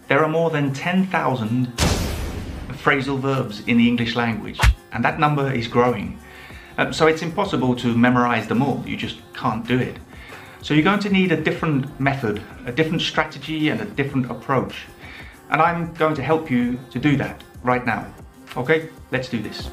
There are more than 10,000 phrasal verbs in the English language, and that number is growing. So it's impossible to memorize them all. You just can't do it. So you're going to need a different method, a different strategy, and a different approach. And I'm going to help you to do that right now. Okay, let's do this.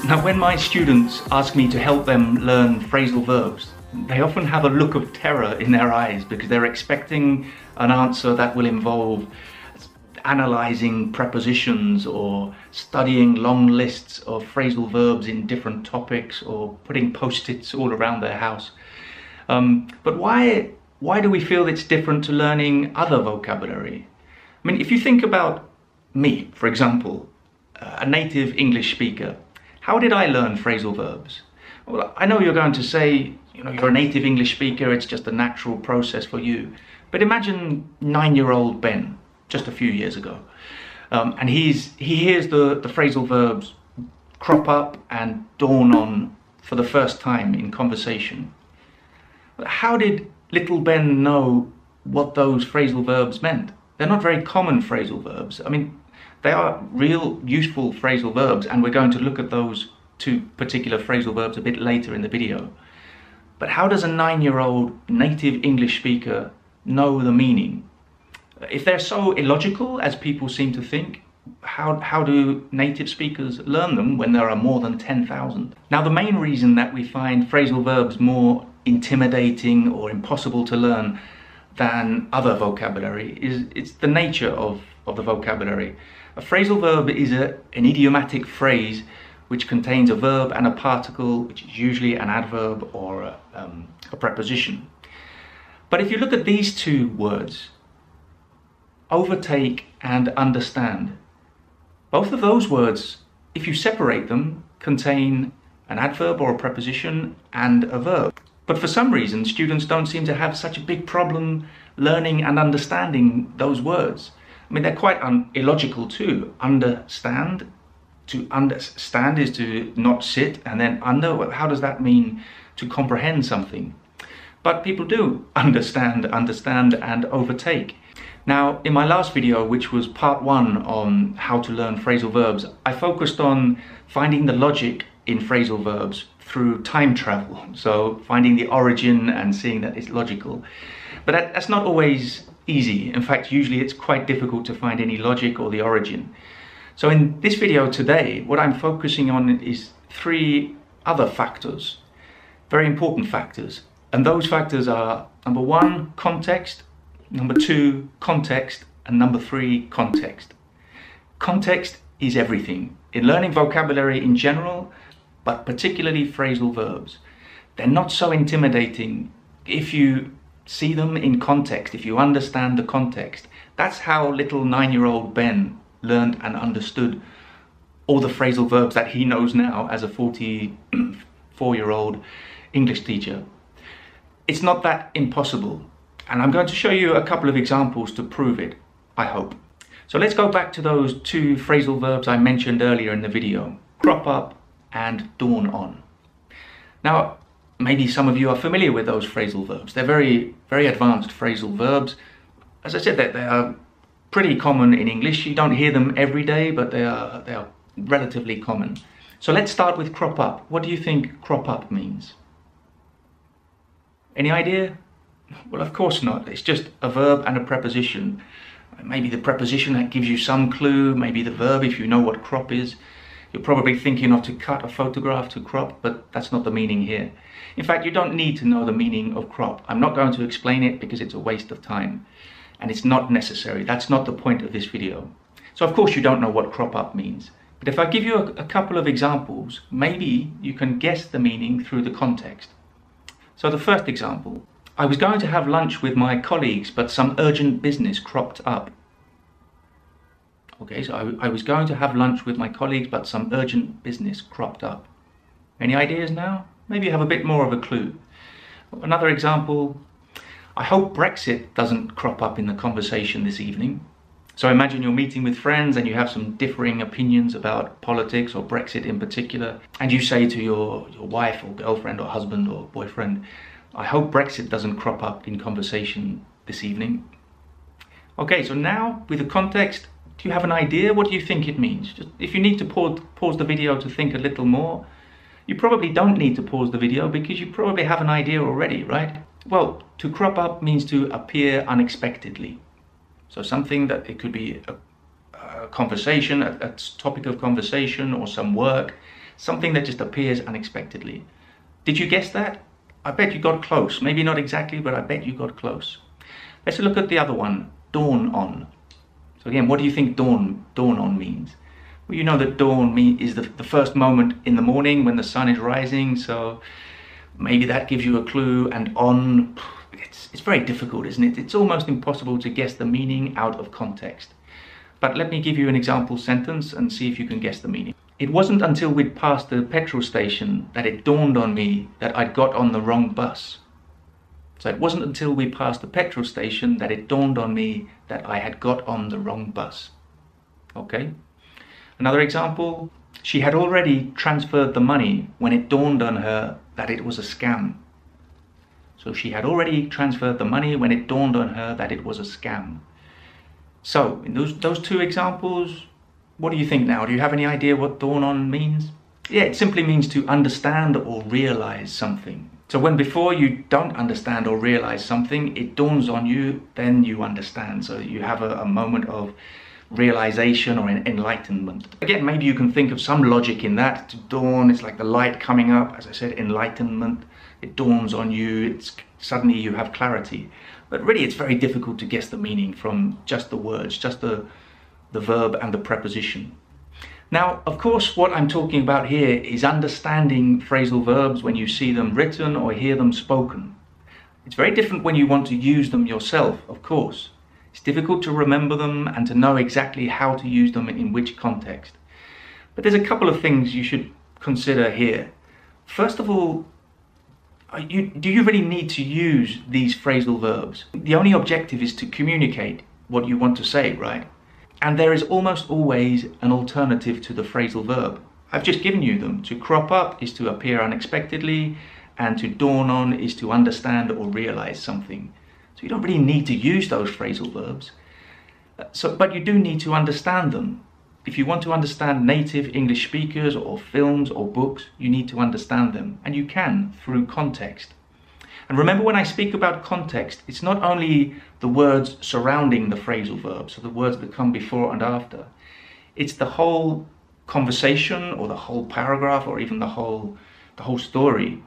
Now, when my students ask me to help them learn phrasal verbs, they often have a look of terror in their eyes because they're expecting an answer that will involve analysing prepositions or studying long lists of phrasal verbs in different topics or putting post-its all around their house. But why do we feel it's different to learning other vocabulary? I mean, if you think about me, for example, a native English speaker, how did I learn phrasal verbs? Well, I know you're going to say, you're a native English speaker, it's just a natural process for you. But imagine 9-year-old Ben, just a few years ago. And he hears the phrasal verbs crop up and dawn on for the first time in conversation. How did little Ben know what those phrasal verbs meant? They're not very common phrasal verbs. I mean, they are real useful phrasal verbs, and we're going to look at those two particular phrasal verbs a bit later in the video. But how does a 9-year-old native English speaker know the meaning? If they're so illogical as people seem to think, how do native speakers learn them when there are more than 10,000? Now, the main reason that we find phrasal verbs more intimidating or impossible to learn than other vocabulary is it's the nature of the vocabulary. A phrasal verb is an idiomatic phrase which contains a verb and a particle, which is usually an adverb or a preposition. But if you look at these two words, overtake and understand, both of those words, if you separate them, contain an adverb or a preposition and a verb. But for some reason, students don't seem to have such a big problem learning and understanding those words. I mean, they're quite illogical too. Understand, to understand is to not sit, and then under, how does that mean to comprehend something? But people do understand, and overtake. Now, in my last video, which was part 1 on how to learn phrasal verbs, I focused on finding the logic in phrasal verbs through time travel. So finding the origin and seeing that it's logical. But that's not always easy. In fact, usually it's quite difficult to find any logic or the origin. So in this video today, what I'm focusing on is 3 other factors, very important factors. And those factors are, number 1, context, number 2, context, and number 3, context. Context is everything. In learning vocabulary in general, but particularly phrasal verbs. They're not so intimidating if you see them in context, if you understand the context. That's how little 9-year-old Ben learned and understood all the phrasal verbs that he knows now as a 44-year-old English teacher. It's not that impossible, and I'm going to show you a couple of examples to prove it, I hope. So let's go back to those 2 phrasal verbs I mentioned earlier in the video, crop up and dawn on. Now, maybe some of you are familiar with those phrasal verbs. They're very, very advanced phrasal verbs. As I said, they are pretty common in English. You don't hear them every day, but they are relatively common. So let's start with crop up. What do you think crop up means? Any idea? Well, of course not. It's just a verb and a preposition. Maybe the preposition that gives you some clue, maybe the verb if you know what crop is. You're probably thinking of to cut a photograph to crop, but that's not the meaning here. In fact, you don't need to know the meaning of crop. I'm not going to explain it because it's a waste of time. And it's not necessary. That's not the point of this video. So of course you don't know what crop up means. But if I give you a couple of examples, maybe you can guess the meaning through the context. So the first example, I was going to have lunch with my colleagues, but some urgent business cropped up. Okay, so I was going to have lunch with my colleagues, but some urgent business cropped up. Any ideas now? Maybe you have a bit more of a clue. Another example, I hope Brexit doesn't crop up in the conversation this evening. So imagine you're meeting with friends and you have some differing opinions about politics or Brexit in particular, and you say to your wife or girlfriend or husband or boyfriend, I hope Brexit doesn't crop up in conversation this evening. Okay, so now with the context, do you have an idea? What do you think it means? Just, if you need to pause the video to think a little more, you probably don't need to pause the video because you probably have an idea already, right? Well, to crop up means to appear unexpectedly. So something that it could be a conversation, a topic of conversation or some work, something that just appears unexpectedly. Did you guess that? I bet you got close. Maybe not exactly, but I bet you got close. Let's look at the other one, dawn on. So again, what do you think dawn on means? Well, you know that dawn is the first moment in the morning when the sun is rising, so maybe that gives you a clue. And on, it's very difficult, isn't it? It's almost impossible to guess the meaning out of context. But let me give you an example sentence and see if you can guess the meaning. It wasn't until we'd passed the petrol station that it dawned on me that I'd got on the wrong bus. So it wasn't until we passed the petrol station that it dawned on me that I had got on the wrong bus. Okay? Another example, she had already transferred the money when it dawned on her that it was a scam. So she had already transferred the money when it dawned on her that it was a scam. So in those two examples, what do you think now? Do you have any idea what dawn on means? Yeah, it simply means to understand or realize something. So when before you don't understand or realize something, it dawns on you, then you understand. So you have a moment of realization or enlightenment. Again, maybe you can think of some logic in that. To dawn, it's like the light coming up. As I said, enlightenment. It dawns on you. Suddenly you have clarity. But really, it's very difficult to guess the meaning from just the words, just the verb and the preposition. Now, of course, what I'm talking about here is understanding phrasal verbs when you see them written or hear them spoken. It's very different when you want to use them yourself, of course. It's difficult to remember them and to know exactly how to use them in which context. But there's a couple of things you should consider here. First of all, do you really need to use these phrasal verbs? The only objective is to communicate what you want to say, right? And there is almost always an alternative to the phrasal verb. I've just given you them. To crop up is to appear unexpectedly, and to dawn on is to understand or realize something. So you don't really need to use those phrasal verbs. But you do need to understand them. If you want to understand native English speakers or films or books, you need to understand them. And you can through context. And remember, when I speak about context, it's not only the words surrounding the phrasal verb, so the words that come before and after. It's the whole conversation or the whole paragraph or even the whole story.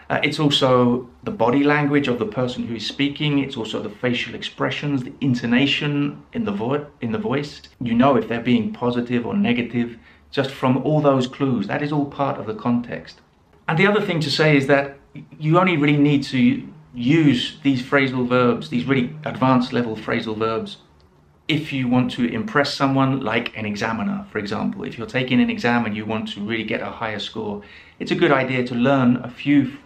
It's also the body language of the person who is speaking. It's also the facial expressions, the intonation in the voice. You know if they're being positive or negative just from all those clues. That is all part of the context. And the other thing to say is that you only really need to use these phrasal verbs, these really advanced level phrasal verbs, if you want to impress someone, like an examiner, for example. If you're taking an exam and you want to really get a higher score, it's a good idea to learn a few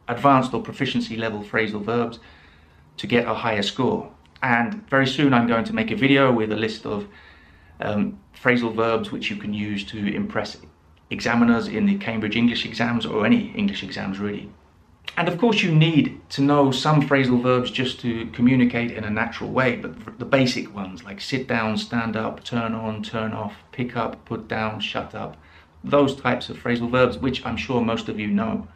advanced or proficiency level phrasal verbs to get a higher score. And very soon I'm going to make a video with a list of phrasal verbs which you can use to impress examiners in the Cambridge English exams or any English exams really. And of course you need to know some phrasal verbs just to communicate in a natural way, but the basic ones like sit down, stand up, turn on, turn off, pick up, put down, shut up, those types of phrasal verbs, which I'm sure most of you know.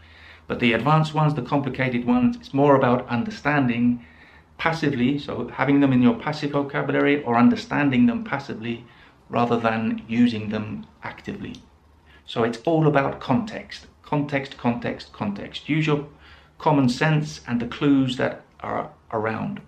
But the advanced ones, the complicated ones, it's more about understanding passively, so having them in your passive vocabulary or understanding them passively rather than using them actively. So it's all about context. Context, context, context. Use your common sense and the clues that are around.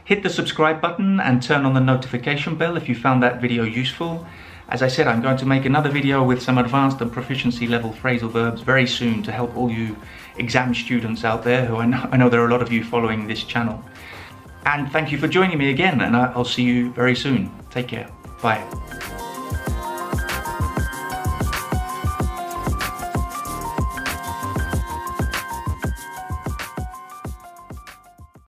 Hit the subscribe button and turn on the notification bell if you found that video useful. As I said, I'm going to make another video with some advanced and proficiency level phrasal verbs very soon to help all you exam students out there, who I know there are a lot of you following this channel. And thank you for joining me again, and I'll see you very soon. Take care. Bye.